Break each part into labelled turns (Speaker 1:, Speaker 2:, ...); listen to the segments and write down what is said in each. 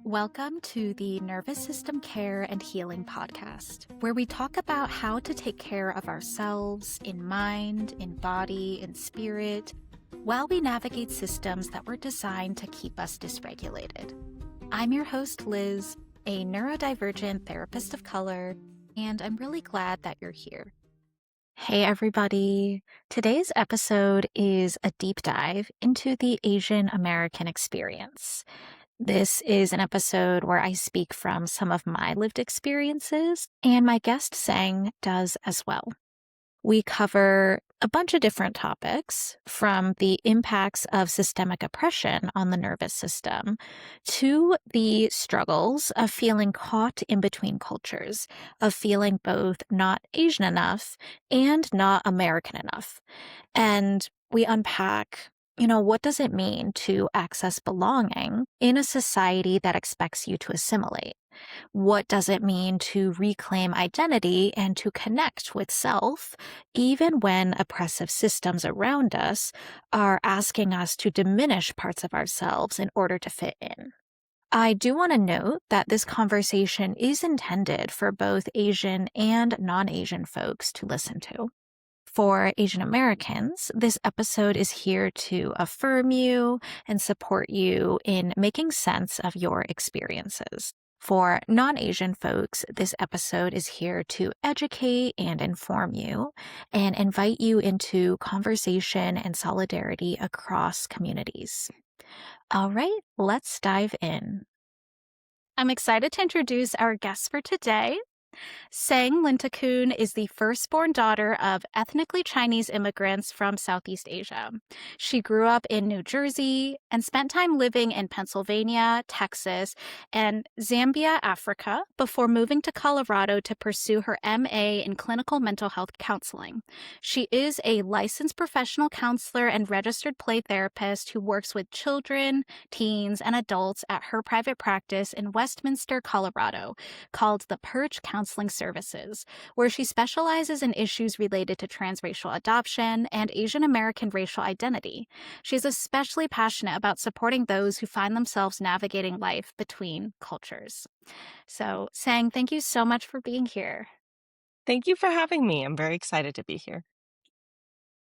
Speaker 1: Welcome to the Nervous System Care and Healing Podcast, where we talk about how to take care of ourselves in mind, in body, in spirit, while we navigate systems that were designed to keep us dysregulated. I'm your host, Liz, a neurodivergent therapist of color, and I'm really glad that you're here. Hey, everybody. Today's episode is a deep dive into the Asian American experience. This is an episode where I speak from some of my lived experiences, and my guest Sang does as well. We cover a bunch of different topics, from the impacts of systemic oppression on the nervous system to the struggles of feeling caught in between cultures, of feeling both not Asian enough and not American enough. And we unpack, what does it mean to access belonging in a society that expects you to assimilate? What does it mean to reclaim identity and to connect with self, even when oppressive systems around us are asking us to diminish parts of ourselves in order to fit in? I do want to note that this conversation is intended for both Asian and non-Asian folks to listen to. For Asian Americans, this episode is here to affirm you and support you in making sense of your experiences. For non-Asian folks, this episode is here to educate and inform you and invite you into conversation and solidarity across communities. All right, let's dive in. I'm excited to introduce our guest for today. Sang Lintakoon is the firstborn daughter of ethnically Chinese immigrants from Southeast Asia. She grew up in New Jersey and spent time living in Pennsylvania, Texas, and Zambia, Africa, before moving to Colorado to pursue her MA in clinical mental health counseling. She is a licensed professional counselor and registered play therapist who works with children, teens, and adults at her private practice in Westminster, Colorado, called the Perch Counseling Services, where she specializes in issues related to transracial adoption and Asian American racial identity. She's especially passionate about supporting those who find themselves navigating life between cultures. So, Sang, thank you so much for being here.
Speaker 2: Thank you for having me. I'm very excited to be here.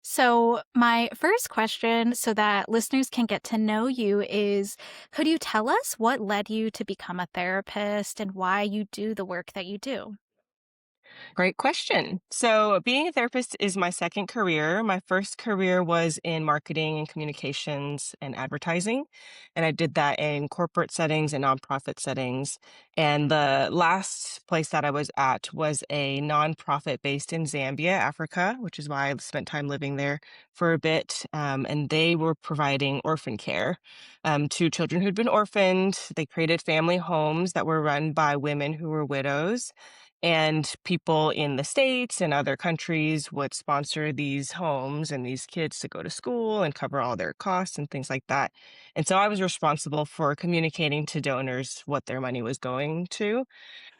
Speaker 1: So, my first question, so that listeners can get to know you, is could you tell us what led you to become a therapist and why you do the work that you do?
Speaker 2: Great question. So, being a therapist is my second career. My first career was in marketing and communications and advertising. And I did that in corporate settings and nonprofit settings. And the last place that I was at was a nonprofit based in Zambia, Africa, which is why I spent time living there for a bit. And they were providing orphan care to children who'd been orphaned. They created family homes that were run by women who were widows. And people in the States and other countries would sponsor these homes and these kids to go to school and cover all their costs and things like that. And so I was responsible for communicating to donors what their money was going to.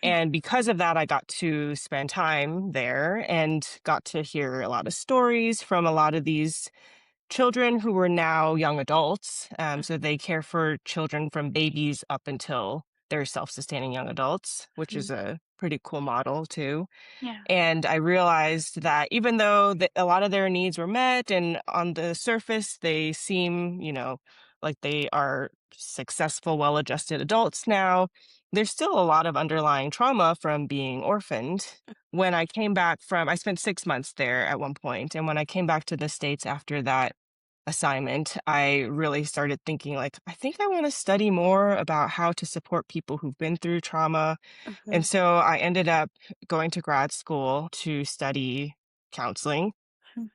Speaker 2: And because of that, I got to spend time there and got to hear a lot of stories from a lot of these children who were now young adults. So they care for children from babies up until they're self-sustaining young adults, which is a pretty cool model too.
Speaker 1: Yeah.
Speaker 2: And I realized that even though a lot of their needs were met and on the surface, they seem, like they are successful, well-adjusted adults now, there's still a lot of underlying trauma from being orphaned. When I came back I spent 6 months there at one point, and when I came back to the States after that assignment, I really started thinking like, I think I want to study more about how to support people who've been through trauma. And so I ended up going to grad school to study counseling,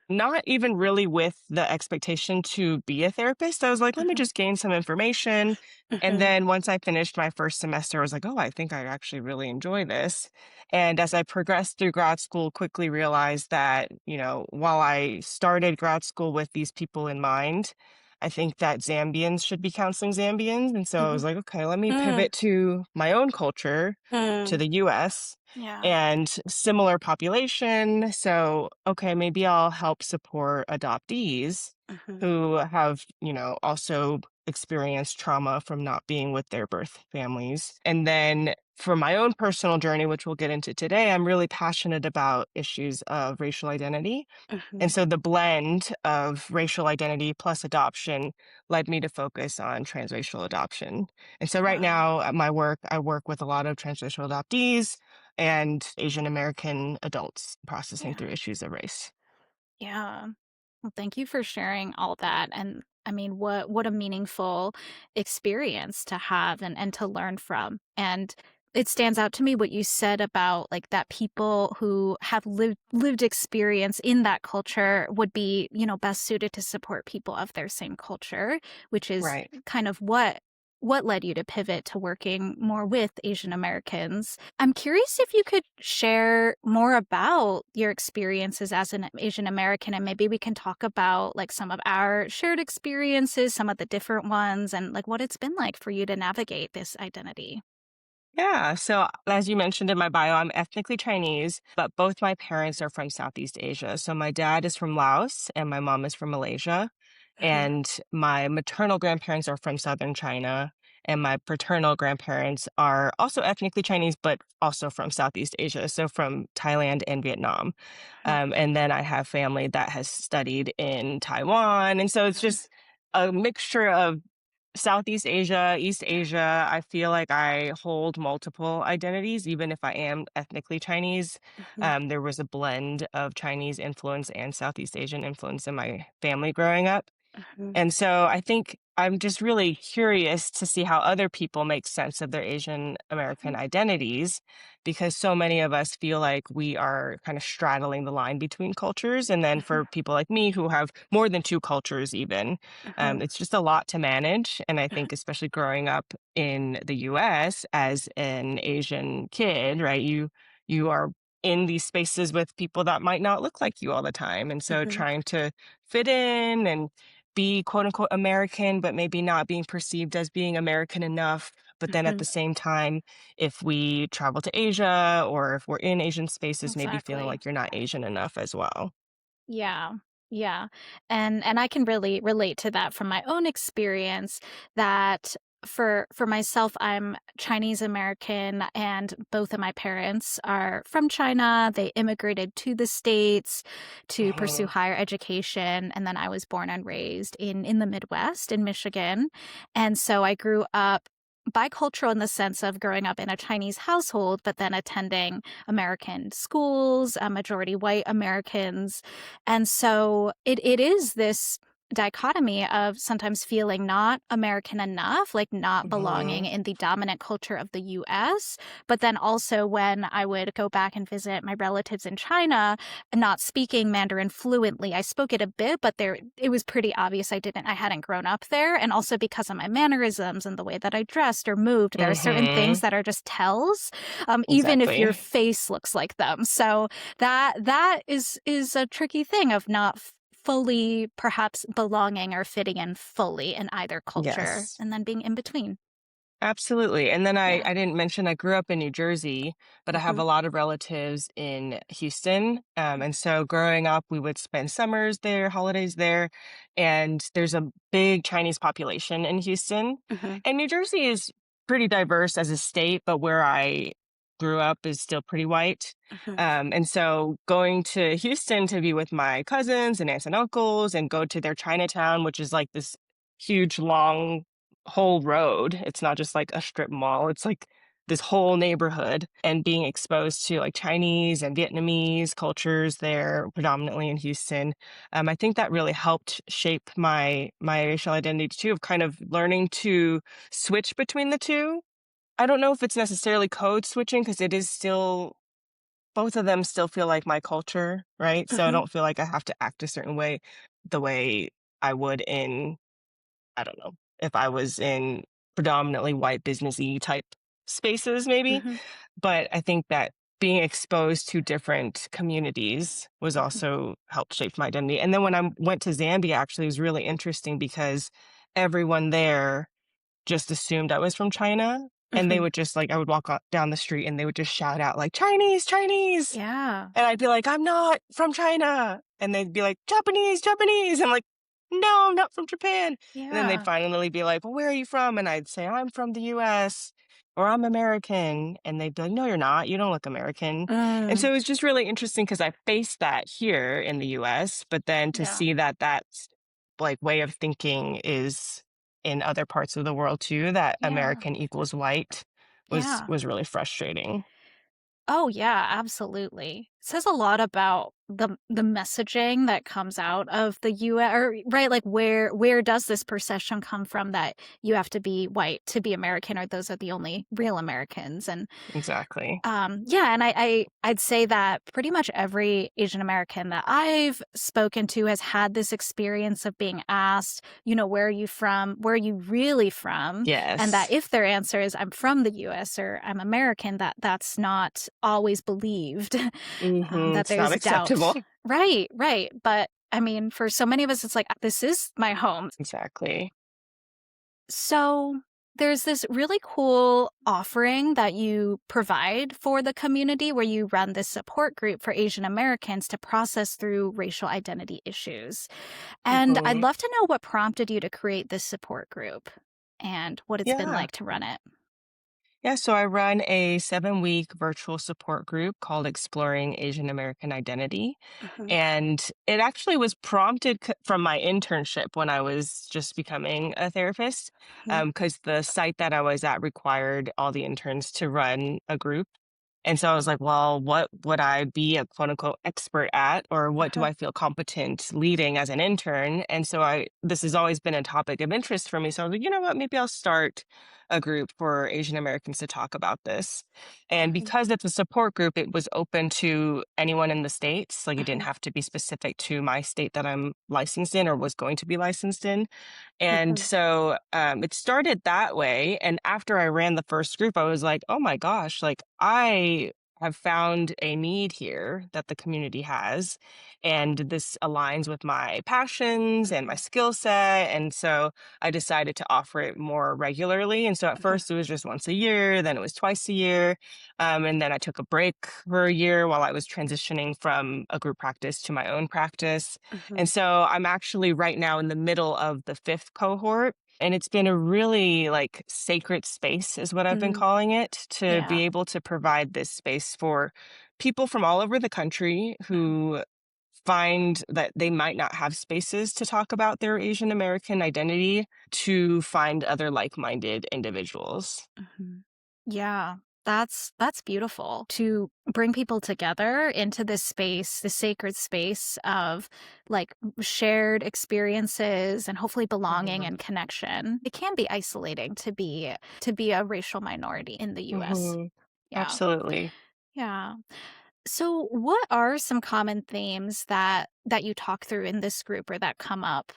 Speaker 2: not even really with the expectation to be a therapist. I was like, let me just gain some information. And then once I finished my first semester, I was like, oh, I think I actually really enjoy this. And as I progressed through grad school, quickly realized that, while I started grad school with these people in mind, I think that Zambians should be counseling Zambians. And so I was like, okay, let me pivot to my own culture, to the US
Speaker 1: Yeah.
Speaker 2: and similar population. So, okay, maybe I'll help support adoptees who have, also experienced trauma from not being with their birth families. And then for my own personal journey, which we'll get into today, I'm really passionate about issues of racial identity. And
Speaker 3: Mhm.
Speaker 2: so the blend of racial identity plus adoption led me to focus on transracial adoption. And so right
Speaker 3: Wow.
Speaker 2: now at my work, I work with a lot of transracial adoptees and Asian American adults processing
Speaker 3: Yeah.
Speaker 2: through issues of race.
Speaker 1: Yeah. Well, thank you for sharing all that. And I mean, what a meaningful experience to have and to learn from. And it stands out to me what you said about like that people who have lived experience in that culture would be, best suited to support people of their same culture, which is
Speaker 2: Right.
Speaker 1: kind of what led you to pivot to working more with Asian Americans. I'm curious if you could share more about your experiences as an Asian American, and maybe we can talk about like some of our shared experiences, some of the different ones, and like what it's been like for you to navigate this identity.
Speaker 2: Yeah. So, as you mentioned in my bio, I'm ethnically Chinese, but both my parents are from Southeast Asia. So, my dad is from Laos and my mom is from Malaysia.
Speaker 3: Mhm.
Speaker 2: And my maternal grandparents are from Southern China. And my paternal grandparents are also ethnically Chinese, but also from Southeast Asia. So, from Thailand and Vietnam.
Speaker 3: Huh.
Speaker 2: And then I have family that has studied in Taiwan. And so, it's
Speaker 3: Mhm.
Speaker 2: just a mixture of Southeast Asia, East Asia, I feel like I hold multiple identities, even if I am ethnically Chinese.
Speaker 3: Mhm.
Speaker 2: There was a blend of Chinese influence and Southeast Asian influence in my family growing up.
Speaker 3: Mhm.
Speaker 2: And so I think I'm just really curious to see how other people make sense of their Asian American
Speaker 3: Mhm.
Speaker 2: identities, because so many of us feel like we are kind of straddling the line between cultures. And then
Speaker 3: Mhm.
Speaker 2: for people like me who have more than two cultures, even,
Speaker 3: Mhm.
Speaker 2: it's just a lot to manage. And I
Speaker 3: Mhm.
Speaker 2: think, especially growing up in the US as an Asian kid, right? You are in these spaces with people that might not look like you all the time. And so
Speaker 3: Mhm.
Speaker 2: trying to fit in and be quote unquote American, but maybe not being perceived as being American enough. But then at
Speaker 3: Mhm.
Speaker 2: the same time, if we travel to Asia or if we're in Asian spaces, maybe feeling
Speaker 1: Exactly.
Speaker 2: like you're not Asian enough as well.
Speaker 1: Yeah. Yeah. And I can really relate to that from my own experience that for myself I'm Chinese American and both of my parents are from China. They immigrated to the States to pursue
Speaker 2: Mhm.
Speaker 1: higher education and then I was born and raised in the Midwest in Michigan. And so I grew up bicultural in the sense of growing up in a Chinese household but then attending American schools, majority white Americans. And so it is this dichotomy of sometimes feeling not American enough, like not belonging
Speaker 2: Mhm.
Speaker 1: in the dominant culture of the US. But then also when I would go back and visit my relatives in China, not speaking Mandarin fluently, I spoke it a bit, but it was pretty obvious I hadn't grown up there. And also because of my mannerisms and the way that I dressed or moved, there are certain things
Speaker 2: Mhm.
Speaker 1: that are just tells, even if your
Speaker 2: Exactly.
Speaker 1: face looks like them. So that is a tricky thing of not fully perhaps belonging or fitting in fully in either culture
Speaker 2: Yes.
Speaker 1: and then being in between.
Speaker 2: Absolutely. And then I
Speaker 1: Yeah.
Speaker 2: I didn't mention I grew up in New Jersey, but I have
Speaker 3: Mhm.
Speaker 2: a lot of relatives in Houston. And so growing up, we would spend summers there, holidays there, and there's a big Chinese population in Houston.
Speaker 3: Mhm.
Speaker 2: And New Jersey is pretty diverse as a state, but where I grew up is still pretty white.
Speaker 3: Mhm.
Speaker 2: And so going to Houston to be with my cousins and aunts and uncles and go to their Chinatown, which is like this huge, long whole road. It's not just like a strip mall. It's like this whole neighborhood and being exposed to like Chinese and Vietnamese cultures there, predominantly in Houston. I think that really helped shape my racial identity too, of kind of learning to switch between the two. I don't know if it's necessarily code switching because it is still both of them still feel like my culture, right? So I
Speaker 3: Mhm.
Speaker 2: don't feel like I have to act a certain way the way I would in I don't know, if I was in predominantly white businessy type spaces maybe,
Speaker 3: Mhm.
Speaker 2: but I think that being exposed to different communities was
Speaker 3: Mhm.
Speaker 2: also helped shape my identity. And then when I went to Zambia, actually, it was really interesting because everyone there just assumed I was from China. And they
Speaker 3: Mhm.
Speaker 2: would just like, I would walk down the street and they would just shout out like, Chinese, Chinese.
Speaker 1: Yeah.
Speaker 2: And I'd be like, I'm not from China. And they'd be like, Japanese, Japanese. I'm like, no, I'm not from Japan. And then they'd
Speaker 1: Yeah.
Speaker 2: finally be like, well, where are you from? And I'd say, I'm from the US or I'm American. And they'd be like, no, you're not. You don't look American. And so
Speaker 1: Mm,
Speaker 2: it was just really interesting because I faced that here in the US, but then to
Speaker 1: yeah.
Speaker 2: see that that's like way of thinking is in other parts of the world too, that
Speaker 1: Yeah.
Speaker 2: American equals white
Speaker 1: Yeah.
Speaker 2: was really frustrating.
Speaker 1: Oh yeah, absolutely. It says a lot about the messaging that comes out of the US, or right, like where does this perception come from that you have to be white to be American, or those are the only real Americans? And
Speaker 2: Exactly.
Speaker 1: yeah, and I'd say that pretty much every Asian American that I've spoken to has had this experience of being asked, where are you from? Where are you really from? And that
Speaker 2: Yes.
Speaker 1: if their answer is I'm from the US or I'm American, that's not always believed, that
Speaker 2: It's not
Speaker 1: there's
Speaker 2: acceptable.
Speaker 1: doubt. Right, right. But I mean, for so many of us, it's like, this is my home.
Speaker 2: Exactly.
Speaker 1: So there's this really cool offering that you provide for the community where you run this support group for Asian Americans to process through racial identity issues. And I'd
Speaker 2: Mhm.
Speaker 1: love to know what prompted you to create this support group and what it's been
Speaker 2: Yeah.
Speaker 1: like to run it.
Speaker 2: Yeah, so I run a 7-week virtual support group called Exploring Asian American Identity.
Speaker 1: Mhm,
Speaker 2: And it actually was prompted from my internship when I was just becoming a therapist,
Speaker 1: mhm,
Speaker 2: because the site that I was at required all the interns to run a group. And so I was like, well, what would I be a quote unquote expert at, or what do
Speaker 1: mhm,
Speaker 2: I feel competent leading as an intern? And so this has always been a topic of interest for me. So I was like, you know what, maybe I'll start a group for Asian Americans to talk about this. And
Speaker 1: mhm,
Speaker 2: because it's a support group, it was open to anyone in the States. Like it didn't
Speaker 1: mhm,
Speaker 2: have to be specific to my state that I'm licensed in or was going to be licensed in. And
Speaker 1: mhm,
Speaker 2: so it started that way. And after I ran the first group, I was like, oh my gosh, like I have found a need here that the community has. And this aligns with my passions and my
Speaker 1: mhm,
Speaker 2: skill set. And so I decided to offer it more regularly. And so at
Speaker 1: mhm,
Speaker 2: first it was just once a year, then it was twice a year. And then I took a break for a year while I was transitioning from a group practice to my own practice. And
Speaker 1: mhm,
Speaker 2: so I'm actually right now in the middle of the fifth cohort. And it's been a really like sacred space, is what I've been
Speaker 1: mhm.
Speaker 2: calling it, to be
Speaker 1: Yeah.
Speaker 2: able to provide this space for people from all over the country
Speaker 1: Mhm,
Speaker 2: who find that they might not have spaces to talk about their Asian American identity to find other like minded individuals.
Speaker 1: mhm. Yeah, that's beautiful to bring people together into this space, this sacred space of like shared experiences and hopefully belonging
Speaker 2: Mhm.
Speaker 1: and connection. It can be isolating to be a racial minority in the US.
Speaker 2: Mhm.
Speaker 1: Yeah.
Speaker 2: Absolutely.
Speaker 1: Yeah. So what are some common themes that you talk through in this group or that come up?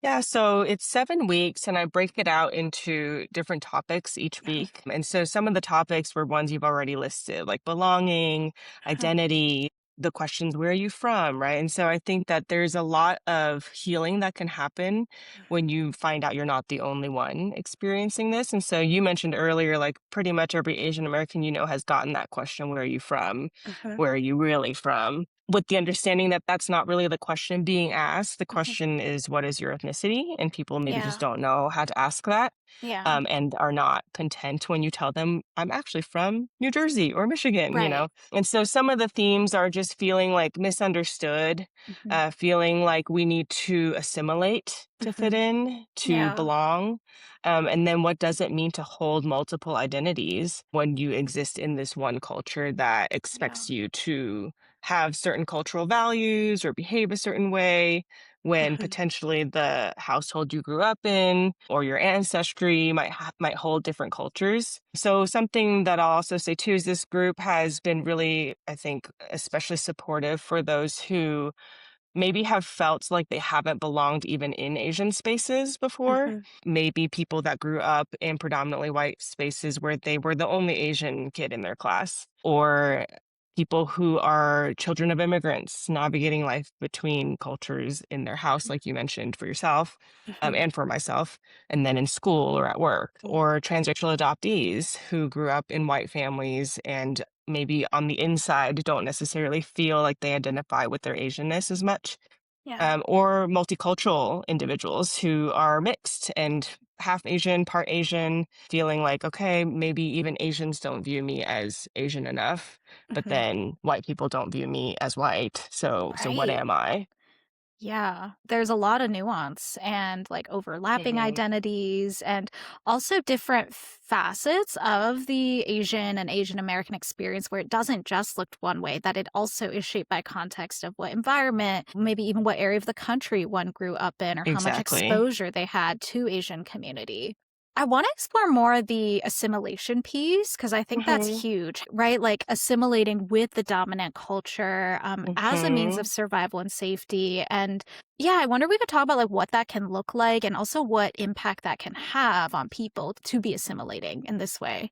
Speaker 2: Yeah, so it's 7 weeks, and I break it out into different topics each
Speaker 1: Mhm,
Speaker 2: week. And so some of the topics were ones you've already listed, like belonging,
Speaker 1: mhm,
Speaker 2: identity, the questions, where are you from? Right. And so I think that there's a lot of healing that can happen when you find out you're not the only one experiencing this. And so you mentioned earlier, like pretty much every Asian American has gotten that question, where are you from?
Speaker 1: mhm,
Speaker 2: Where are you really from? With the understanding that that's not really the question being asked. The
Speaker 1: mhm.
Speaker 2: question is, what is your ethnicity? And people maybe just
Speaker 1: Yeah.
Speaker 2: don't know how to ask that,
Speaker 1: Yeah.
Speaker 2: and are not content when you tell them, I'm actually from New Jersey or Michigan, you
Speaker 1: Right.
Speaker 2: know? And so some of the themes are just feeling like misunderstood,
Speaker 1: Mhm,
Speaker 2: feeling like we need to assimilate to fit
Speaker 1: mhm.
Speaker 2: in, to
Speaker 1: Yeah.
Speaker 2: belong. And then what does it mean to hold multiple identities when you exist in this one culture that
Speaker 1: Yeah.
Speaker 2: expects you to have certain cultural values or behave a certain way, when
Speaker 1: Mhm,
Speaker 2: potentially the household you grew up in or your ancestry might hold different cultures. So something that I'll also say too is this group has been really, I think, especially supportive for those who maybe have felt like they haven't belonged even in Asian spaces before.
Speaker 1: mhm,
Speaker 2: Maybe people that grew up in predominantly white spaces where they were the only Asian kid in their class, or people who are children of immigrants navigating life between cultures in their house, like you mentioned for yourself,
Speaker 1: mhm,
Speaker 2: and for myself, and then in school or at work,
Speaker 1: mhm.
Speaker 2: or transracial adoptees who grew up in white families and maybe on the inside don't necessarily feel like they identify with their Asianness as much.
Speaker 1: Yeah.
Speaker 2: or multicultural individuals who are mixed and half Asian, part Asian, feeling like, okay, maybe even Asians don't view me as Asian enough, but
Speaker 1: Mhm.
Speaker 2: then white people don't view me as white. So what
Speaker 1: Right.
Speaker 2: am I?
Speaker 1: Yeah, there's a lot of nuance and like overlapping
Speaker 2: Hmm.
Speaker 1: identities and also different facets of the Asian and Asian American experience where it doesn't just look one way, that it also is shaped by context of what environment, maybe even what area of the country one grew up in or how much
Speaker 2: Exactly.
Speaker 1: exposure they had to Asian community. I want to explore more the assimilation piece because I think that's
Speaker 2: Hmm.
Speaker 1: huge, right? Like assimilating with the dominant culture as a means of
Speaker 2: Hmm.
Speaker 1: survival and safety. And yeah, I wonder if we could talk about like what that can look like and also what impact that can have on people to be assimilating in this way.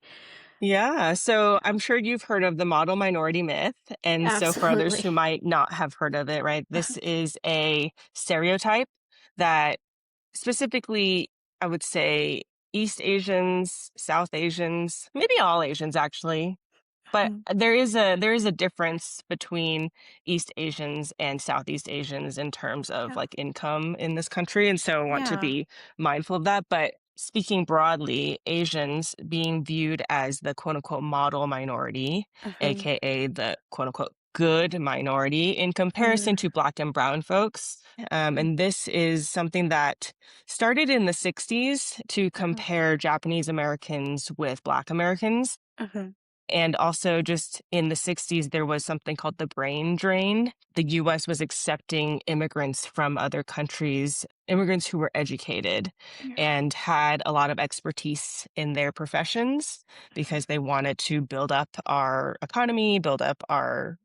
Speaker 2: Yeah. So I'm sure you've heard of the model minority myth. And so for others
Speaker 1: Absolutely.
Speaker 2: who might not have heard of it, right, this is a stereotype that specifically, I would say East Asians, South Asians, maybe all Asians actually, but there is a difference between East Asians and Southeast Asians in terms of
Speaker 1: Yeah.
Speaker 2: like income in this country, and so I want to
Speaker 1: Yeah.
Speaker 2: be mindful of that. But speaking broadly, Asians being viewed as the quote unquote model minority,
Speaker 1: Mhm.
Speaker 2: aka the quote unquote good minority in comparison
Speaker 1: Mhm.
Speaker 2: to Black and Brown folks. And this is something that started in the 60s to
Speaker 1: Mhm.
Speaker 2: compare Japanese Americans with Black Americans.
Speaker 1: Mhm.
Speaker 2: And also, just in the 60s, there was something called the brain drain. The US was accepting immigrants from other countries, immigrants who were educated
Speaker 1: Yeah.
Speaker 2: and had a lot of expertise in their professions because they wanted to build up our economy, build up our,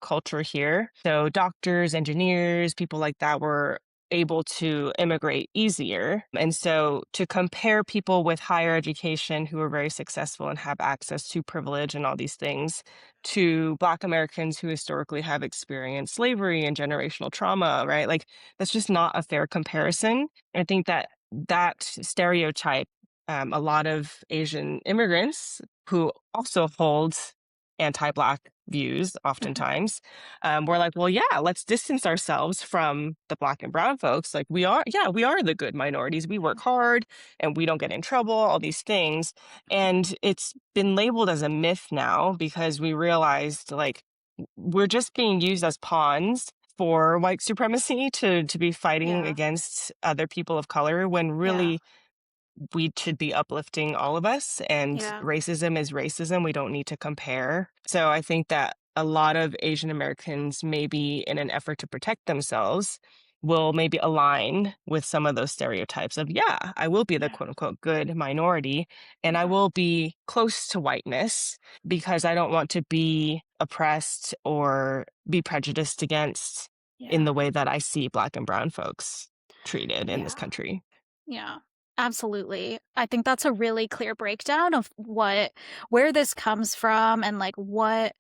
Speaker 2: culture here. So doctors, engineers, people like that were able to immigrate easier. And so to compare people with higher education who are very successful and have access to privilege and all these things to Black Americans who historically have experienced slavery and generational trauma, right? Like that's just not a fair comparison. I think that that stereotype, a lot of Asian immigrants who also hold anti-Black views
Speaker 1: Mhm.
Speaker 2: oftentimes, we're like, well, yeah, let's distance ourselves from the Black and Brown folks. Like we are the good minorities. We work hard and we don't get in trouble, all these things. And it's been labeled as a myth now because we realized like we're just being used as pawns for white supremacy to be fighting
Speaker 1: Yeah.
Speaker 2: against other people of color when
Speaker 1: Yeah.
Speaker 2: really we should be uplifting all of us, and
Speaker 1: Yeah.
Speaker 2: racism is racism. We don't need to compare. So I think that a lot of Asian Americans, maybe in an effort to protect themselves, will maybe align with some of those stereotypes of, yeah, I will be the
Speaker 1: Yeah.
Speaker 2: quote unquote good minority and I
Speaker 1: Yeah.
Speaker 2: will be close to whiteness because I don't want to be oppressed or be prejudiced against in
Speaker 1: Yeah.
Speaker 2: the way that I see Black and Brown folks treated in this
Speaker 1: Yeah.
Speaker 2: country.
Speaker 1: Yeah, absolutely. I think that's a really clear breakdown of where this comes from and like what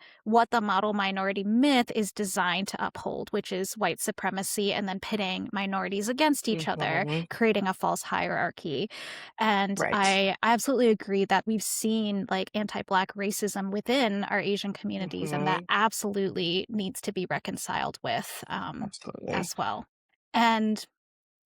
Speaker 1: the model minority myth is designed to uphold, which is white supremacy and then pitting minorities against each other,
Speaker 2: Hmm.
Speaker 1: creating a false hierarchy. And
Speaker 2: Right.
Speaker 1: I absolutely agree that we've seen like anti-Black racism within our Asian communities, and that
Speaker 2: Mhm.
Speaker 1: absolutely needs to be reconciled with
Speaker 2: Absolutely.
Speaker 1: as well. And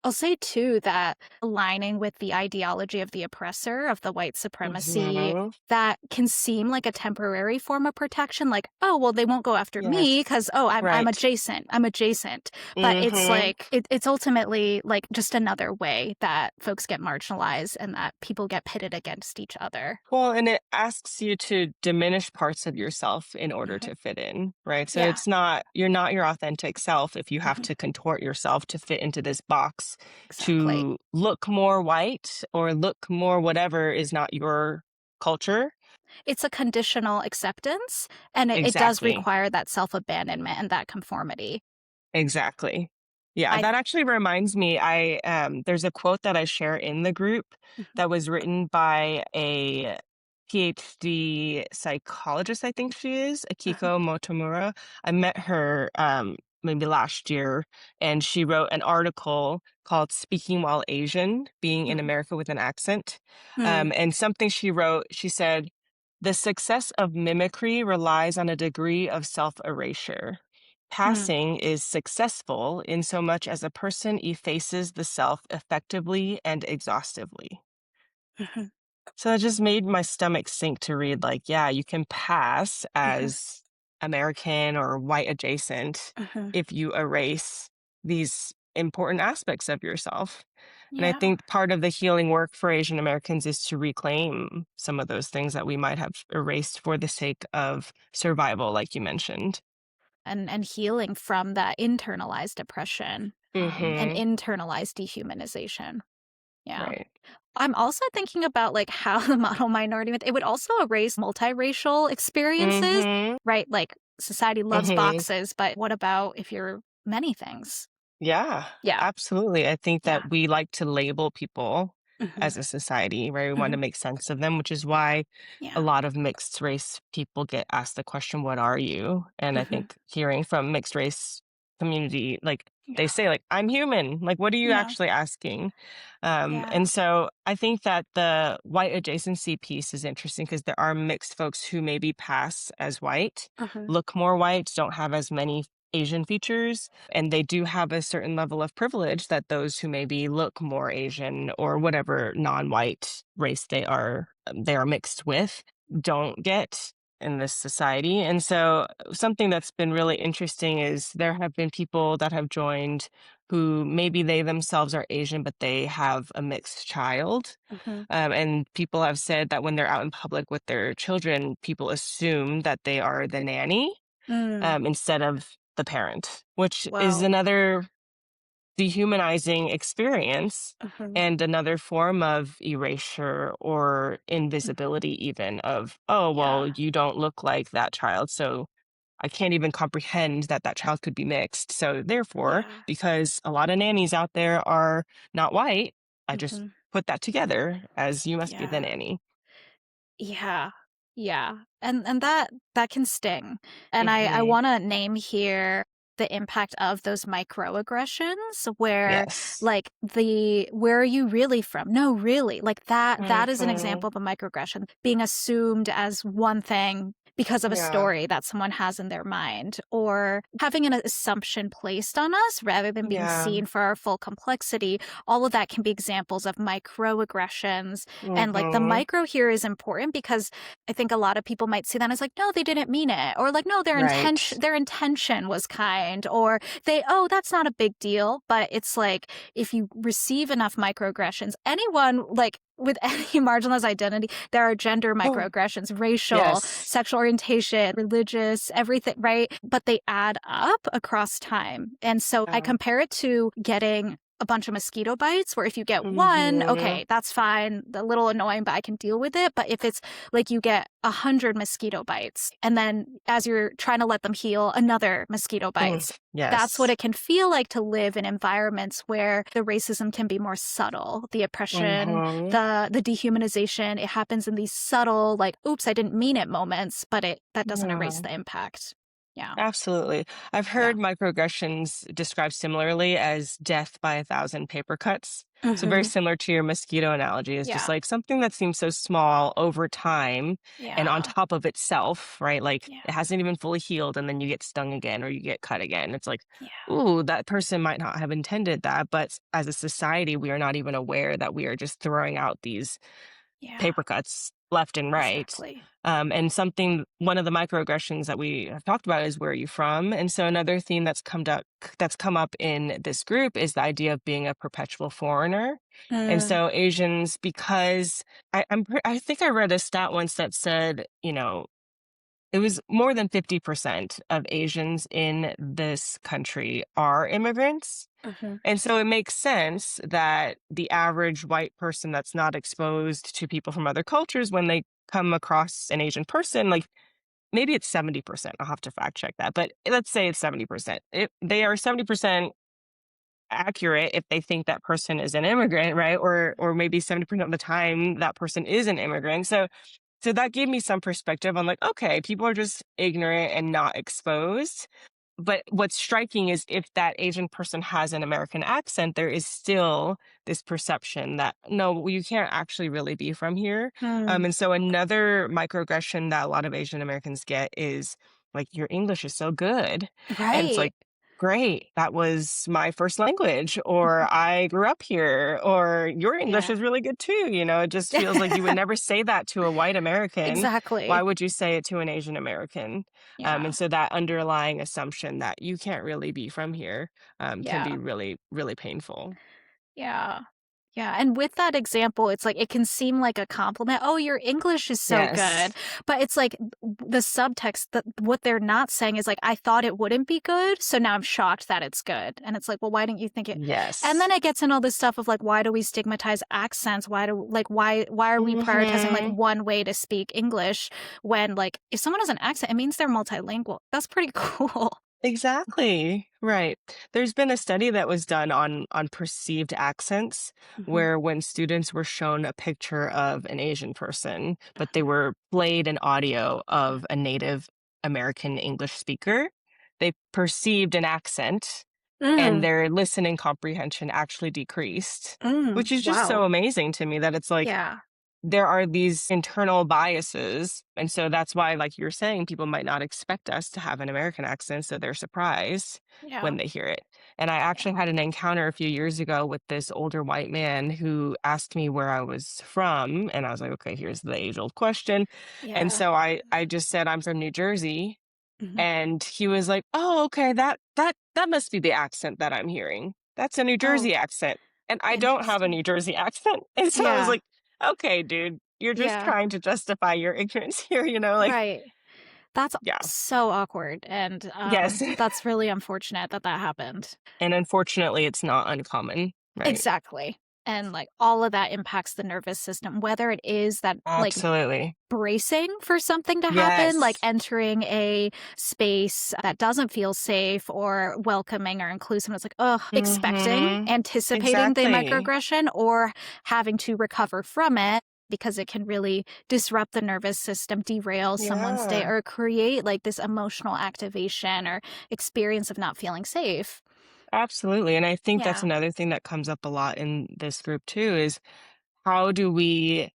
Speaker 1: I'll say too that aligning with the ideology of the oppressor, of the white supremacy,
Speaker 2: Mhm.
Speaker 1: that can seem like a temporary form of protection, like, oh, well, they won't go after me
Speaker 2: Yes.
Speaker 1: because, oh, I'm
Speaker 2: Right.
Speaker 1: adjacent. I'm adjacent. But it's
Speaker 2: Mhm.
Speaker 1: like, it's ultimately like just another way that folks get marginalized and that people get pitted against each other.
Speaker 2: Well, and it asks you to diminish parts of yourself in order
Speaker 1: Mhm.
Speaker 2: to fit in, right? So
Speaker 1: Yeah,
Speaker 2: it's not you're not your authentic self if you have
Speaker 1: mhm,
Speaker 2: to contort yourself to fit into this box
Speaker 1: exactly.
Speaker 2: to look more white or look more whatever is not your culture.
Speaker 1: It's a conditional acceptance, and it does
Speaker 2: Exactly.
Speaker 1: require that self abandonment and that conformity.
Speaker 2: Exactly. Yeah,
Speaker 1: I,
Speaker 2: that actually reminds me, there's a quote that I share in the group
Speaker 1: mhm,
Speaker 2: that was written by a PhD psychologist, I think she is,
Speaker 1: mhm,
Speaker 2: Akiko Motomura. I met her maybe last year, and she wrote an article called Speaking While Asian, Being in
Speaker 1: mhm,
Speaker 2: America with an Accent.
Speaker 1: mm,
Speaker 2: And something she wrote, she said, the success of mimicry relies on a degree of self erasure.
Speaker 1: Mm,
Speaker 2: passing is successful in so much as a person effaces the self effectively and exhaustively.
Speaker 1: mhm,
Speaker 2: So that just made my stomach sink to read, like, yeah, you can pass
Speaker 1: mhm,
Speaker 2: as American or white adjacent
Speaker 1: mhm.
Speaker 2: if you erase these important aspects of yourself. And I
Speaker 1: Yeah.
Speaker 2: think part of the healing work for Asian Americans is to reclaim some of those things that we might have erased for the sake of survival, like you mentioned.
Speaker 1: And healing from that internalized oppression, and
Speaker 2: Hmm.
Speaker 1: internalized dehumanization. Yeah.
Speaker 2: Right.
Speaker 1: I'm also thinking about, like, how the model minority myth it would also erase multiracial experiences,
Speaker 2: Hmm.
Speaker 1: right? Like, society loves
Speaker 2: Hmm.
Speaker 1: boxes, but what about if you're many things?
Speaker 2: Yeah,
Speaker 1: Yeah.
Speaker 2: absolutely. I think
Speaker 1: Yeah.
Speaker 2: that we like to label people
Speaker 1: Mhm.
Speaker 2: as a society, right? We want to
Speaker 1: Mhm.
Speaker 2: make sense of them, which is why a
Speaker 1: Yeah.
Speaker 2: lot of mixed race people get asked the question, "What are you?" And I
Speaker 1: Mhm.
Speaker 2: think hearing from mixed race community, like they
Speaker 1: Yeah.
Speaker 2: say, like, "I'm human." Like, what are you
Speaker 1: Yeah.
Speaker 2: actually asking?
Speaker 1: Yeah.
Speaker 2: And so I think that the white adjacency piece is interesting because there are mixed folks who maybe pass as white,
Speaker 1: Mhm.
Speaker 2: look more white, don't have as many Asian features, and they do have a certain level of privilege that those who maybe look more Asian or whatever non-white race they are mixed with don't get in this society. And so something that's been really interesting is there have been people that have joined who maybe they themselves are Asian, but they have a mixed child.
Speaker 1: Mhm.
Speaker 2: And people have said that when they're out in public with their children, people assume that they are the nanny
Speaker 1: Mm.
Speaker 2: instead of the parent, which is
Speaker 1: Wow.
Speaker 2: another dehumanizing experience
Speaker 1: Mhm.
Speaker 2: and another form of erasure or
Speaker 1: Mhm.
Speaker 2: invisibility, even of, oh, well,
Speaker 1: Yeah.
Speaker 2: you don't look like that child. So I can't even comprehend that that child could be mixed. So therefore,
Speaker 1: Yeah.
Speaker 2: because a lot of nannies out there are not white, I just
Speaker 1: Mhm.
Speaker 2: put that together as you must be the
Speaker 1: Yeah.
Speaker 2: nanny.
Speaker 1: Yeah. Yeah. And that can sting. And I
Speaker 2: Hmm.
Speaker 1: wanna name here the impact of those microaggressions where,
Speaker 2: Yes.
Speaker 1: like, the "Where are you really from?" "No, really." Like, that is an
Speaker 2: Hmm.
Speaker 1: example of a microaggression, being assumed as one thing because of a
Speaker 2: Yeah.
Speaker 1: story that someone has in their mind, or having an assumption placed on us rather than being
Speaker 2: Yeah.
Speaker 1: seen for our full complexity. All of that can be examples of microaggressions, and, like, the
Speaker 2: Hmm.
Speaker 1: micro here is important because I think a lot of people might see that as like, no, they didn't mean it, or like, no,
Speaker 2: Right.
Speaker 1: their intention was kind, or oh, that's not a big deal. But it's like, if you receive enough microaggressions, anyone like with any marginalized identity, there are gender
Speaker 2: Oh,
Speaker 1: microaggressions, racial,
Speaker 2: yes.
Speaker 1: sexual orientation, religious, everything, right? But they add up across time. And so I
Speaker 2: Yeah.
Speaker 1: compare it to getting a bunch of mosquito bites where if you get one,
Speaker 2: Mhm.
Speaker 1: okay, that's fine, a little annoying, but I can deal with it. But if it's like you get 100 mosquito bites, and then as you're trying to let them heal, another mosquito
Speaker 2: Mm,
Speaker 1: bites. That's what
Speaker 2: yes.
Speaker 1: it can feel like to live in environments where the racism can be more subtle. The oppression,
Speaker 2: Mhm.
Speaker 1: the dehumanization, it happens in these subtle, like, oops, I didn't mean it moments, but that doesn't erase
Speaker 2: Yeah.
Speaker 1: the impact. Yeah.
Speaker 2: Absolutely. I've
Speaker 1: Yeah.
Speaker 2: heard microaggressions described similarly as death by a thousand paper cuts. So very
Speaker 1: Hmm.
Speaker 2: similar to your mosquito analogy is just
Speaker 1: Yeah.
Speaker 2: like something that seems so small over time and on
Speaker 1: Yeah.
Speaker 2: top of itself, right? Like
Speaker 1: Yeah.
Speaker 2: it hasn't even fully healed and then you get stung again or you get cut again. It's like,
Speaker 1: Yeah.
Speaker 2: ooh, that person might not have intended that, but as a society, we are not even aware that we are just throwing out these
Speaker 1: Yeah.
Speaker 2: paper cuts left and right.
Speaker 1: Exactly.
Speaker 2: And one of the microaggressions that we have talked about is where are you from? And so another theme that's come up in this group is the idea of being a perpetual foreigner. And
Speaker 1: Mm.
Speaker 2: so Asians, because I think I read a stat once that said, it was more than 50% of Asians in this country are immigrants.
Speaker 1: Hmm.
Speaker 2: And so it makes sense that the average white person that's not exposed to people from other cultures, when they come across an Asian person, like maybe it's 70%. I'll have to fact check that, but let's say it's 70%. They are 70% accurate if they think that person is an immigrant, right? Or maybe 70% of the time that person is an immigrant. So that gave me some perspective on like, okay, people are just ignorant and not exposed. But what's striking is if that Asian person has an American accent, there is still this perception that no, you can't actually really be from here.
Speaker 1: Mm.
Speaker 2: And so another microaggression that a lot of Asian Americans get is like, your English is so good. And it's
Speaker 1: Right.
Speaker 2: like, great, that was my first language, or I grew up here, or your English
Speaker 1: Yeah.
Speaker 2: is really good too. It just feels like you would never say that to a white American. Why
Speaker 1: Exactly.
Speaker 2: would you say it to an Asian American? And
Speaker 1: Yeah.
Speaker 2: so that underlying assumption that you can't really be from here can be
Speaker 1: Yeah.
Speaker 2: really, really painful.
Speaker 1: Yeah. Yeah, and with that example, it's like it can seem like a compliment. "Oh, your English is so good."
Speaker 2: Yes.
Speaker 1: But it's like the subtext that what they're not saying is like, "I thought it wouldn't be good, so now I'm shocked that it's good." And it's like, "Well, why didn't you think it?" And then
Speaker 2: Yes.
Speaker 1: it gets in all this stuff of like, why do we stigmatize accents? Why are we prioritizing like
Speaker 2: Mhm.
Speaker 1: one way to speak English when like if someone has an accent, it means they're multilingual. That's pretty cool.
Speaker 2: Exactly. Right. There's been a study that was done on perceived accents
Speaker 1: Mhm.
Speaker 2: where when students were shown a picture of an Asian person, but they were played an audio of a Native American English speaker, they perceived an accent and
Speaker 1: Mm,
Speaker 2: their listening comprehension actually decreased,
Speaker 1: mm,
Speaker 2: which is just
Speaker 1: wow.
Speaker 2: so amazing to me that it's like
Speaker 1: Yeah.
Speaker 2: there are these internal biases. And so that's why, like you're saying, people might not expect us to have an American accent. So they're surprised
Speaker 1: Yeah.
Speaker 2: when they hear it. And I
Speaker 1: Yeah.
Speaker 2: actually had an encounter a few years ago with this older white man who asked me where I was from. And I was like, okay, here's the age old question. And
Speaker 1: Yeah.
Speaker 2: so I just said, I'm from New Jersey.
Speaker 1: Mhm.
Speaker 2: And he was like, "Oh, okay, that must be the accent that I'm hearing. That's a New
Speaker 1: Oh,
Speaker 2: Jersey accent." And I don't have a
Speaker 1: interesting.
Speaker 2: New Jersey accent. And so I was
Speaker 1: Yeah.
Speaker 2: like, "Okay, dude, you're just
Speaker 1: Yeah.
Speaker 2: trying to justify your ignorance here, like,
Speaker 1: Right. That's
Speaker 2: yeah.
Speaker 1: so awkward, and,
Speaker 2: Yes.
Speaker 1: that's really unfortunate that that happened.
Speaker 2: And unfortunately, it's not uncommon, right?
Speaker 1: Exactly. And, like, all of that impacts the nervous system, whether it is that, like,
Speaker 2: Absolutely.
Speaker 1: bracing for something to happen, like
Speaker 2: Yes.
Speaker 1: entering a space that doesn't feel safe or welcoming or inclusive. It's like, ugh, expecting,
Speaker 2: Mhm.
Speaker 1: anticipating the
Speaker 2: Exactly.
Speaker 1: microaggression or having to recover from it because it can really disrupt the nervous system, derail someone's day,
Speaker 2: Yeah.
Speaker 1: or create like this emotional activation or experience of not feeling safe.
Speaker 2: Absolutely. And I think that's
Speaker 1: Yeah.
Speaker 2: another thing that comes up a lot in this group too is how do we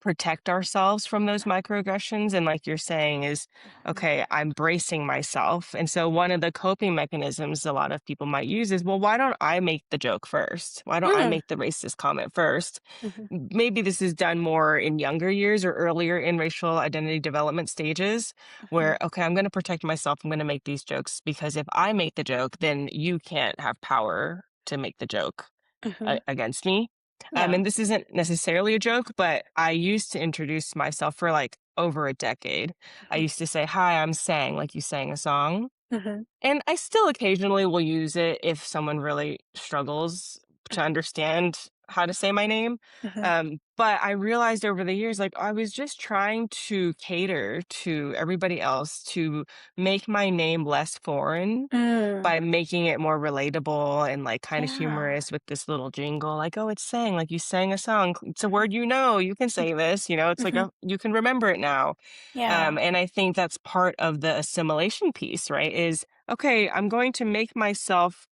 Speaker 2: protect ourselves from those microaggressions? And like you're saying is,
Speaker 1: Mhm.
Speaker 2: okay, I'm bracing myself. And so one of the coping mechanisms a lot of people might use is, well, why don't I make the joke first? Why don't I
Speaker 1: Mm.
Speaker 2: make the racist comment first?
Speaker 1: Mhm.
Speaker 2: Maybe this is done more in younger years or earlier in racial identity development stages
Speaker 1: Mhm.
Speaker 2: where, okay, I'm going to protect myself. I'm going to make these jokes because if I make the joke, then you can't have power to make the joke
Speaker 1: Mhm.
Speaker 2: against me.
Speaker 1: Yeah.
Speaker 2: And this isn't necessarily a joke, but I used to introduce myself for like over a decade. I
Speaker 1: Mhm.
Speaker 2: used to say, "Hi, I'm Sang," like you sang a song.
Speaker 1: Mhm.
Speaker 2: And I still occasionally will use it if someone really struggles to understand how to say my name.
Speaker 1: Mhm.
Speaker 2: But I realized over the years, like, I was just trying to cater to everybody else to make my name less foreign
Speaker 1: Mm.
Speaker 2: by making it more relatable and, like, kinda
Speaker 1: Yeah.
Speaker 2: humorous with this little jingle, like, "Oh, it's sang, like, you sang a song. It's a word you know. You can say this," it's like
Speaker 1: Mhm.
Speaker 2: a you can remember it now.
Speaker 1: Yeah.
Speaker 2: And I think that's part of the assimilation piece, right? Is, okay, I'm going to make myself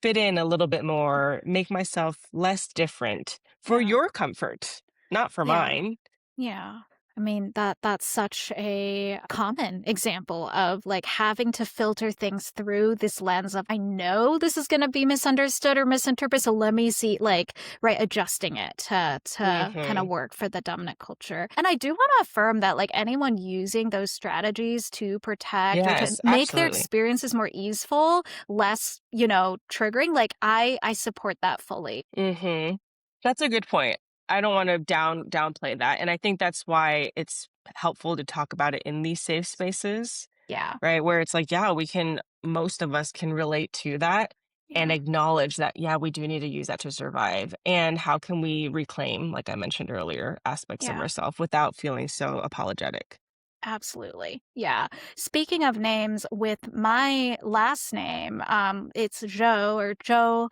Speaker 2: fit in a little bit more, make myself less different for
Speaker 1: Yeah.
Speaker 2: your comfort, not for
Speaker 1: Yeah.
Speaker 2: mine.
Speaker 1: Yeah. I mean, that's such a common example of like having to filter things through this lens of I know this is going to be misunderstood or misinterpreted, so let me see like right adjusting it to kind of
Speaker 2: Mhm.
Speaker 1: work for the dominant culture. And I do want to affirm that like anyone using those strategies to protect or to
Speaker 2: Yes,
Speaker 1: make their
Speaker 2: absolutely.
Speaker 1: experiences more easeful, less, triggering, like I support that fully.
Speaker 2: Mhm. That's a good point. I don't wanna downplay that, and I think that's why it's helpful to talk about it in these safe spaces,
Speaker 1: Yeah.
Speaker 2: right? Where it's like, yeah, most of us can relate to that and
Speaker 1: Yeah.
Speaker 2: acknowledge that, yeah, we do need to use that to survive. And how can we reclaim, like I mentioned earlier, aspects of
Speaker 1: Yeah.
Speaker 2: ourselves without feeling so apologetic?
Speaker 1: Absolutely. Yeah. Speaking of names, with my last name, it's Zhou or Zhou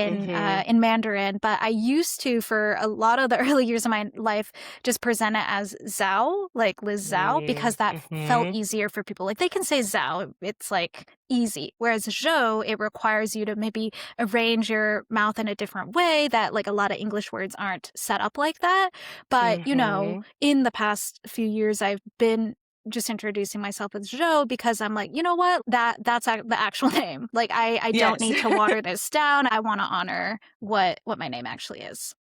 Speaker 2: Mhm.
Speaker 1: in Mandarin, but I used to, for a lot of the early years of my life, just present it as Zhao, like Liz Zhao, because
Speaker 2: Mm,
Speaker 1: that felt
Speaker 2: mhm.
Speaker 1: easier for people. Like they can say Zhao, it's like easy. Whereas Zhou, it requires you to maybe arrange your mouth in a different way that like a lot of English words aren't set up like that. But,
Speaker 2: Mhm.
Speaker 1: in the past few years, I've been just introducing myself as Joe because I'm like, you know what? That's the actual name. Like I don't
Speaker 2: Yes.
Speaker 1: need to water this down. I want to honor what my name actually is.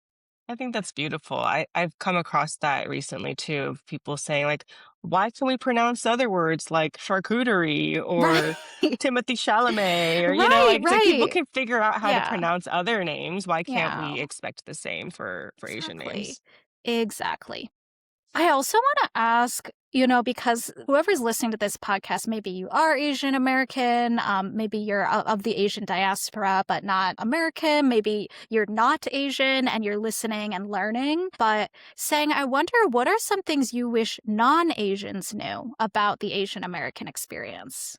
Speaker 2: I think that's beautiful. I've come across that recently too, of people saying like, why can we pronounce other words like charcuterie or
Speaker 1: Right.
Speaker 2: Timothy Chalamet or
Speaker 1: Right,
Speaker 2: like it's like people
Speaker 1: right.
Speaker 2: can figure out how to
Speaker 1: Yeah.
Speaker 2: pronounce other names. Why can't
Speaker 1: Yeah.
Speaker 2: we expect the same for Asian
Speaker 1: Exactly.
Speaker 2: names?
Speaker 1: Exactly. I also want to ask, because whoever's listening to this podcast, maybe you are Asian American, maybe you're of the Asian diaspora, but not American. Maybe you're not Asian and you're listening and learning, but saying, I wonder what are some things you wish non Asians knew about the Asian American experience?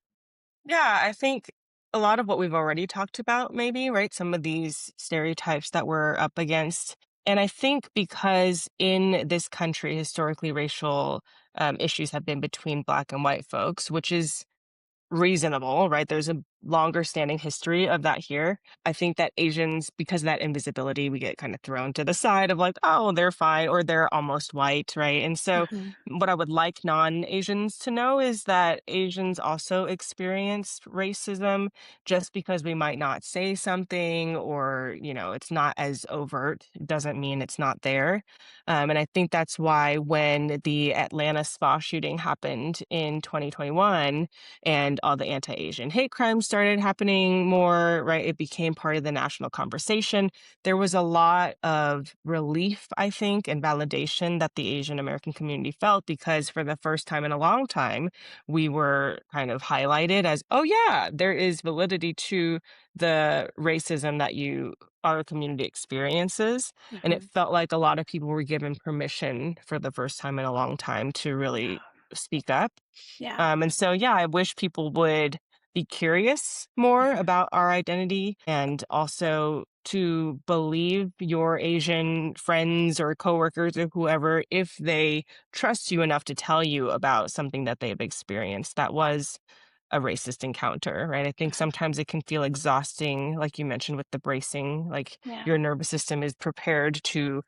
Speaker 2: Yeah, I think a lot of what we've already talked about, maybe, right? Some of these stereotypes that we're up against. And I think because in this country, historically, racial issues have been between Black and white folks, which is reasonable, right? There's a longer standing history of that here. I think that Asians, because of that invisibility, we get kind of thrown to the side of like, oh, they're fine or they're almost white, right? And so,
Speaker 1: Hmm.
Speaker 2: what I would like non Asians to know is that Asians also experience racism just because we might not say something or, it's not as overt, doesn't mean it's not there. And I think that's why when the Atlanta spa shooting happened in 2021, and all the anti-Asian hate crimes started happening more, right? It became part of the national conversation. There was a lot of relief, I think, and validation that the Asian American community felt because for the first time in a long time, we were kind of highlighted as, oh yeah, there is validity to the racism that our community experiences. And it
Speaker 1: Hmm.
Speaker 2: felt like a lot of people were given permission for the first time in a long time to really speak up.
Speaker 1: Yeah.
Speaker 2: And so, yeah, I wish people would be curious more
Speaker 1: Hmm.
Speaker 2: about our identity and also to believe your Asian friends or coworkers or whoever if they trust you enough to tell you about something that they've experienced that was a racist encounter, right? I think
Speaker 1: Hmm.
Speaker 2: sometimes it can feel exhausting, like you mentioned with the bracing, like
Speaker 1: Yeah.
Speaker 2: your nervous system is prepared to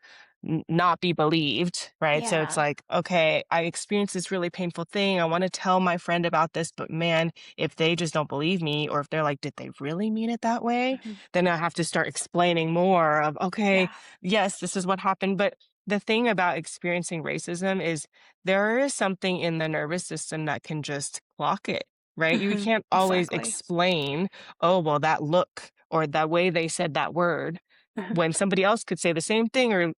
Speaker 2: not be believed, right? So it's
Speaker 1: Yeah.
Speaker 2: like, okay, I experienced this really painful thing. I want to tell my friend about this, but man, if they just don't believe me, or if they're like, did they really mean it that way?
Speaker 1: Hmm.
Speaker 2: Then I have to start explaining more of, okay,
Speaker 1: Yeah.
Speaker 2: yes, this is what happened. But the thing about experiencing racism is there is something in the nervous system that can just clock it, right? You
Speaker 1: Hmm.
Speaker 2: can't always
Speaker 1: Exactly.
Speaker 2: explain, oh, well, that look or that way they said that word
Speaker 1: Hmm.
Speaker 2: when somebody else could say the same thing or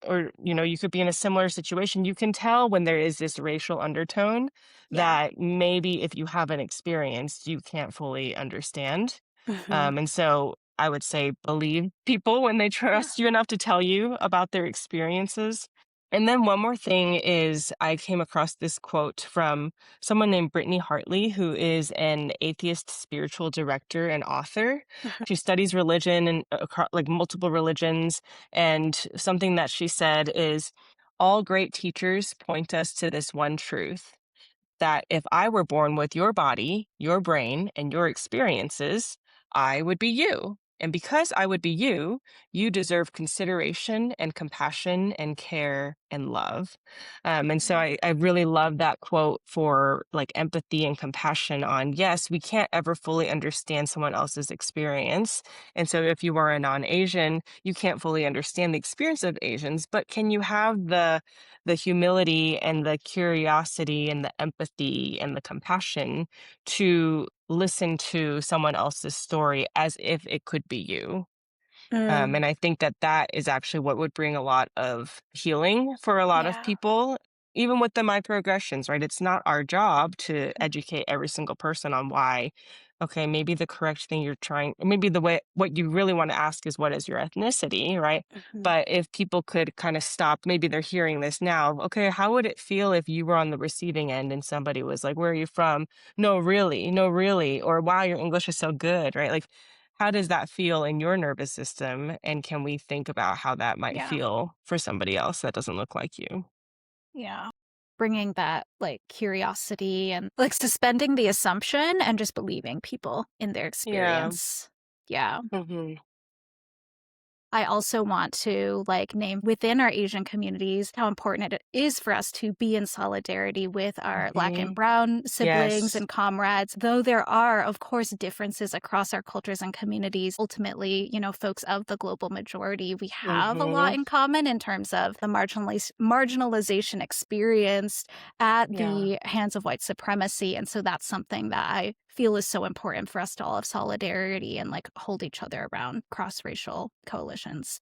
Speaker 2: you could be in a similar situation. You can tell when there is this racial undertone
Speaker 1: Yeah.
Speaker 2: that maybe if you haven't experienced you can't fully understand.
Speaker 1: Hmm.
Speaker 2: And so I would say believe people when they
Speaker 1: Yeah.
Speaker 2: trust you enough to tell you about their experiences. And then one more thing is I came across this quote from someone named Brittany Hartley, who is an atheist spiritual director and author.
Speaker 1: Mhm.
Speaker 2: She studies religion and like multiple religions. And something that she said is all great teachers point us to this one truth that if I were born with your body, your brain, and your experiences, I would be you. And because I would be you, you deserve consideration and compassion and care and love. And so I really love that quote for like empathy and compassion on, yes, we can't ever fully understand someone else's experience. And so if you are a non-Asian, you can't fully understand the experience of Asians, but can you have the humility and the curiosity and the empathy and the compassion to listen to someone else's story as if it could be you.
Speaker 1: Mm,
Speaker 2: And I think that that is actually what would bring a lot of healing for a lot of
Speaker 1: yeah.
Speaker 2: people, even with the microaggressions, right? It's not our job to
Speaker 1: Mhm.
Speaker 2: educate every single person on why, okay, maybe the correct thing you're trying, maybe the way, what you really want to ask is what is your ethnicity, right?
Speaker 1: Mhm.
Speaker 2: But if people could kind of stop, maybe they're hearing this now, okay, how would it feel if you were on the receiving end and somebody was like, where are you from? No, really, no, really, or wow, your English is so good, right? Like, how does that feel in your nervous system? And can we think about how that might
Speaker 1: Yeah.
Speaker 2: feel for somebody else that doesn't look like you?
Speaker 1: Yeah. Bringing that like curiosity and like suspending the assumption and just believing people in their
Speaker 2: Yeah.
Speaker 1: experience. Yeah.
Speaker 2: Hmm.
Speaker 1: I also want to like name within our Asian communities how important it is for us to be in solidarity with our Black and
Speaker 2: Hmm.
Speaker 1: Brown siblings
Speaker 2: Yes.
Speaker 1: and comrades. Though there are, of course, differences across our cultures and communities, ultimately, folks of the global majority, we have a lot
Speaker 2: Hmm.
Speaker 1: in common in terms of the marginalization experienced at
Speaker 2: Yeah.
Speaker 1: the hands of white supremacy. And so that's something that I feel is so important for us to all have solidarity and like hold each other around cross racial coalitions.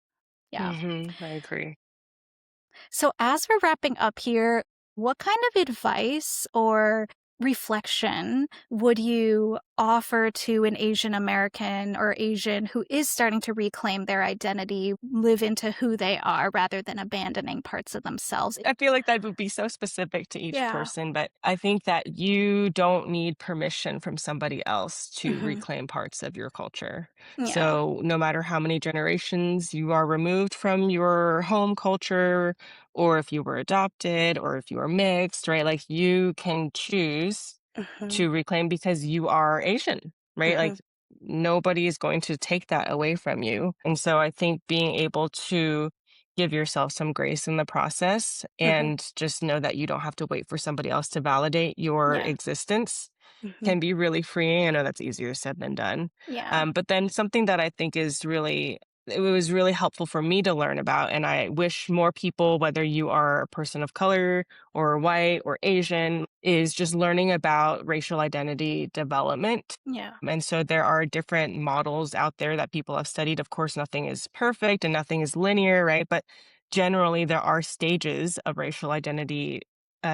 Speaker 1: Yeah.
Speaker 2: I agree.
Speaker 1: So, as we're wrapping up here, what kind of advice or reflection would you offer to an Asian American or Asian who is starting to reclaim their identity, live into who they are rather than abandoning parts of themselves?
Speaker 2: I feel like that would be so specific to each
Speaker 1: Yeah.
Speaker 2: person, but I think that you don't need permission from somebody else to
Speaker 1: Hmm.
Speaker 2: reclaim parts of your culture.
Speaker 1: Yeah.
Speaker 2: So, no matter how many generations you are removed from your home culture, or if you were adopted, or if you are mixed, right? Like you can choose
Speaker 1: Hmm.
Speaker 2: to reclaim because you are Asian, right?
Speaker 1: Hmm.
Speaker 2: Like nobody is going to take that away from you. And so I think being able to give yourself some grace in the process
Speaker 1: Hmm.
Speaker 2: and just know that you don't have to wait for somebody else to validate your
Speaker 1: Yeah.
Speaker 2: existence
Speaker 1: Hmm.
Speaker 2: can be really freeing. I know that's easier said than done.
Speaker 1: Yeah.
Speaker 2: But then something that I think is really, it was really helpful for me to learn about, and I wish more people, whether you are a person of color or white or Asian, is just learning about racial identity development.
Speaker 1: Yeah.
Speaker 2: And so there are different models out there that people have studied. Of course, nothing is perfect and nothing is linear, right? But generally, there are stages of racial identity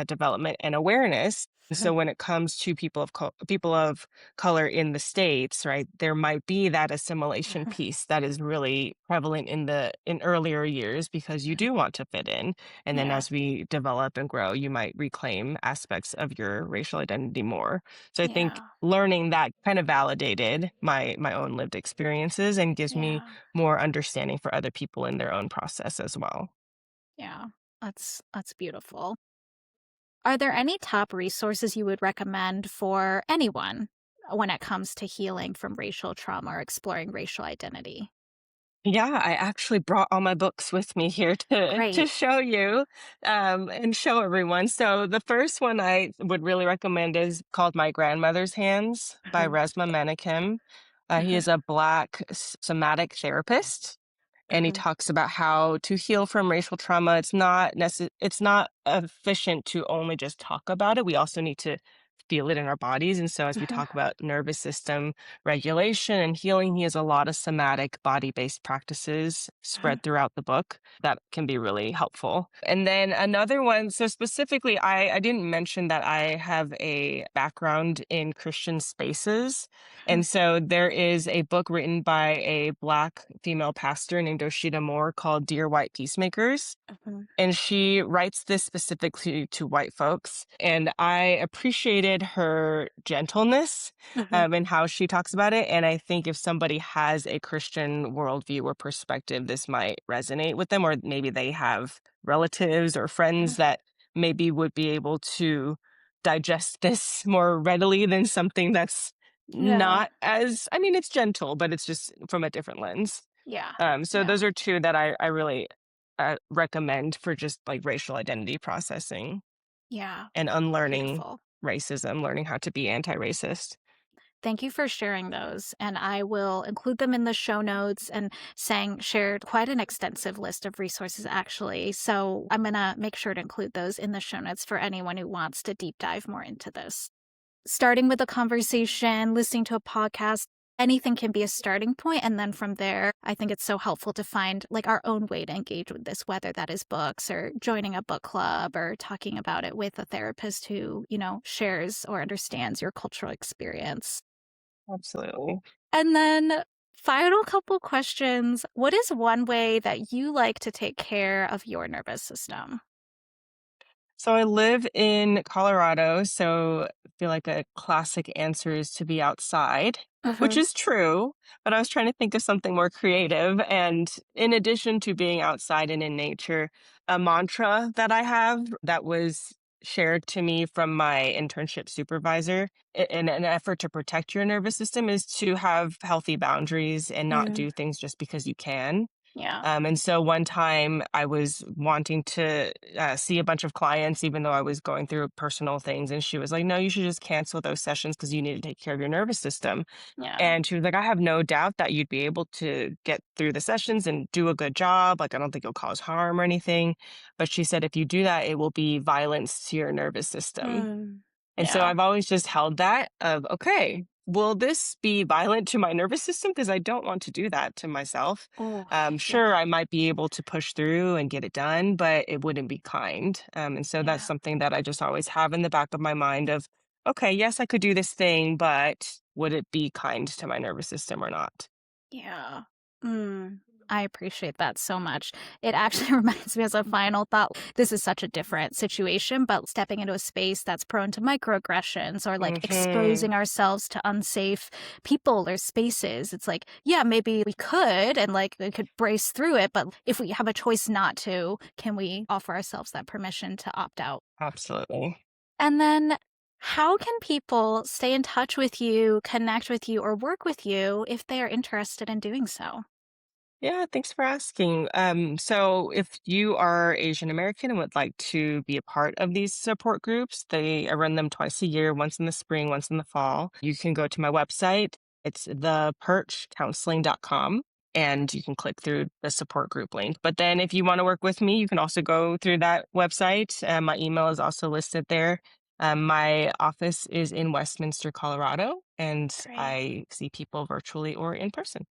Speaker 2: development and awareness.
Speaker 1: Hmm.
Speaker 2: So when it comes to people of color in the States, right, there might be that assimilation
Speaker 1: Hmm.
Speaker 2: piece that is really prevalent in earlier years because you do want to fit in. And then
Speaker 1: Yeah.
Speaker 2: as we develop and grow, you might reclaim aspects of your racial identity more. So I think
Speaker 1: Yeah.
Speaker 2: learning that kind of validated my own lived experiences and gives me
Speaker 1: Yeah.
Speaker 2: more understanding for other people in their own process as well.
Speaker 1: Yeah. That's beautiful. Are there any top resources you would recommend for anyone when it comes to healing from racial trauma or exploring racial identity?
Speaker 2: Yeah, I actually brought all my books with me here to
Speaker 1: Great.
Speaker 2: show you and show everyone. So the first one I would really recommend is called My Grandmother's Hands by
Speaker 1: Mhm,
Speaker 2: Resma Menakem. He
Speaker 1: mhm,
Speaker 2: is a Black somatic therapist, and he
Speaker 1: mhm,
Speaker 2: talks about how to heal from racial trauma. It's not efficient to only just talk about it. We also need to feel it in our bodies. And so as we
Speaker 1: mhm,
Speaker 2: talk about nervous system regulation and healing, he has a lot of somatic body-based practices
Speaker 1: mhm,
Speaker 2: spread throughout the book that can be really helpful. And then another one, so specifically, I didn't mention that I have a background in Christian spaces.
Speaker 1: mhm,
Speaker 2: And so there is a book written by a Black female pastor named Oshida Moore called Dear White Peacemakers.
Speaker 1: mhm,
Speaker 2: And she writes this specifically to white folks. And I appreciated her gentleness
Speaker 1: mhm.
Speaker 2: and how she talks about it. And I think if somebody has a Christian worldview or perspective, this might resonate with them, or maybe they have relatives or friends that maybe would be able to digest this more readily than something that's
Speaker 1: Yeah,
Speaker 2: not as, I mean, it's gentle, but it's just from a different lens.
Speaker 1: yeah,
Speaker 2: So
Speaker 1: yeah,
Speaker 2: those are two that I really recommend for just like racial identity processing
Speaker 1: yeah.
Speaker 2: and unlearning
Speaker 1: Beautiful.
Speaker 2: racism, learning how to be anti-racist.
Speaker 1: Thank you for sharing those, and I will include them in the show notes. And Sang shared quite an extensive list of resources, actually. So I'm going to make sure to include those in the show notes for anyone who wants to deep dive more into this. Starting with a conversation, listening to a podcast, anything can be a starting point. And then from there, I think it's so helpful to find like our own way to engage with this, whether that is books or joining a book club or talking about it with a therapist who, shares or understands your cultural experience.
Speaker 2: Absolutely.
Speaker 1: And then, final couple questions. What is one way that you like to take care of your nervous system?
Speaker 2: So I live in Colorado, so I feel like a classic answer is to be outside, which
Speaker 1: Hmm.
Speaker 2: is true, but I was trying to think of something more creative. And in addition to being outside and in nature, a mantra that I have that was shared to me from my internship supervisor in an effort to protect your nervous system is to have healthy boundaries and not
Speaker 1: Mm,
Speaker 2: do things just because you can.
Speaker 1: Yeah.
Speaker 2: And so one time I was wanting to see a bunch of clients, even though I was going through personal things. And she was like, no, you should just cancel those sessions because you need to take care of your nervous system.
Speaker 1: Yeah.
Speaker 2: And she was like, I have no doubt that you'd be able to get through the sessions and do a good job. Like, I don't think it'll cause harm or anything. But she said, if you do that, it will be violence to your nervous system.
Speaker 1: Mm.
Speaker 2: And so
Speaker 1: Yeah.
Speaker 2: I've always just held that of, okay, will this be violent to my nervous system? Because I don't want to do that to myself.
Speaker 1: Oh, yeah.
Speaker 2: Sure, I might be able to push through and get it done, but it wouldn't be kind. And so that's
Speaker 1: Yeah.
Speaker 2: something that I just always have in the back of my mind of, okay, yes, I could do this thing, but would it be kind to my nervous system or not?
Speaker 1: Yeah. Mm. I appreciate that so much. It actually reminds me as a final thought. This is such a different situation, but stepping into a space that's prone to microaggressions or like
Speaker 2: Hmm.
Speaker 1: exposing ourselves to unsafe people or spaces. It's like, yeah, maybe we could and like we could brace through it, but if we have a choice not to, can we offer ourselves that permission to opt out?
Speaker 2: Absolutely.
Speaker 1: And then how can people stay in touch with you, connect with you, or work with you if they are interested in doing so?
Speaker 2: Yeah, thanks for asking. So if you are Asian American and would like to be a part of these support groups, I run them twice a year, once in the spring, once in the fall. You can go to my website. It's theperchcounseling.com and you can click through the support group link. But then if you want to work with me, you can also go through that website. My email is also listed there. My office is in Westminster, Colorado, and
Speaker 1: Great.
Speaker 2: I see people virtually or in person.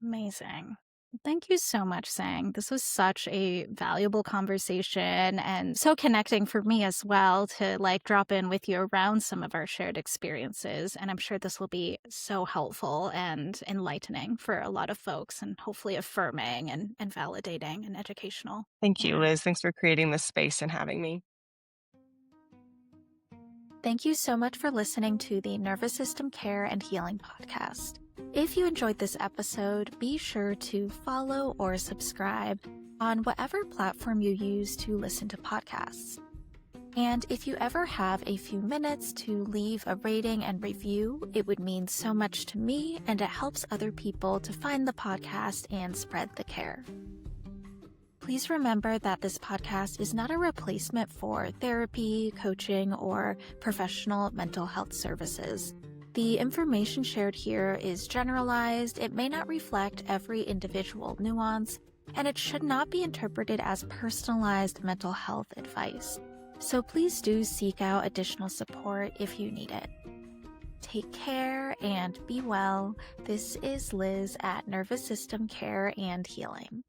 Speaker 1: Amazing. Thank you so much, Sang. This was such a valuable conversation and so connecting for me as well to like drop in with you around some of our shared experiences. And I'm sure this will be so helpful and enlightening for a lot of folks and hopefully affirming and validating and educational.
Speaker 2: Thank you,
Speaker 1: Yeah.
Speaker 2: Liz. Thanks for creating this space and having me.
Speaker 1: Thank you so much for listening to the Nervous System Care and Healing podcast. If you enjoyed this episode, be sure to follow or subscribe on whatever platform you use to listen to podcasts. And if you ever have a few minutes to leave a rating and review, it would mean so much to me and it helps other people to find the podcast and spread the care. Please remember that this podcast is not a replacement for therapy, coaching, or professional mental health services. The information shared here is generalized, it may not reflect every individual nuance, and it should not be interpreted as personalized mental health advice. So please do seek out additional support if you need it. Take care and be well. This is Liz at Nervous System Care and Healing.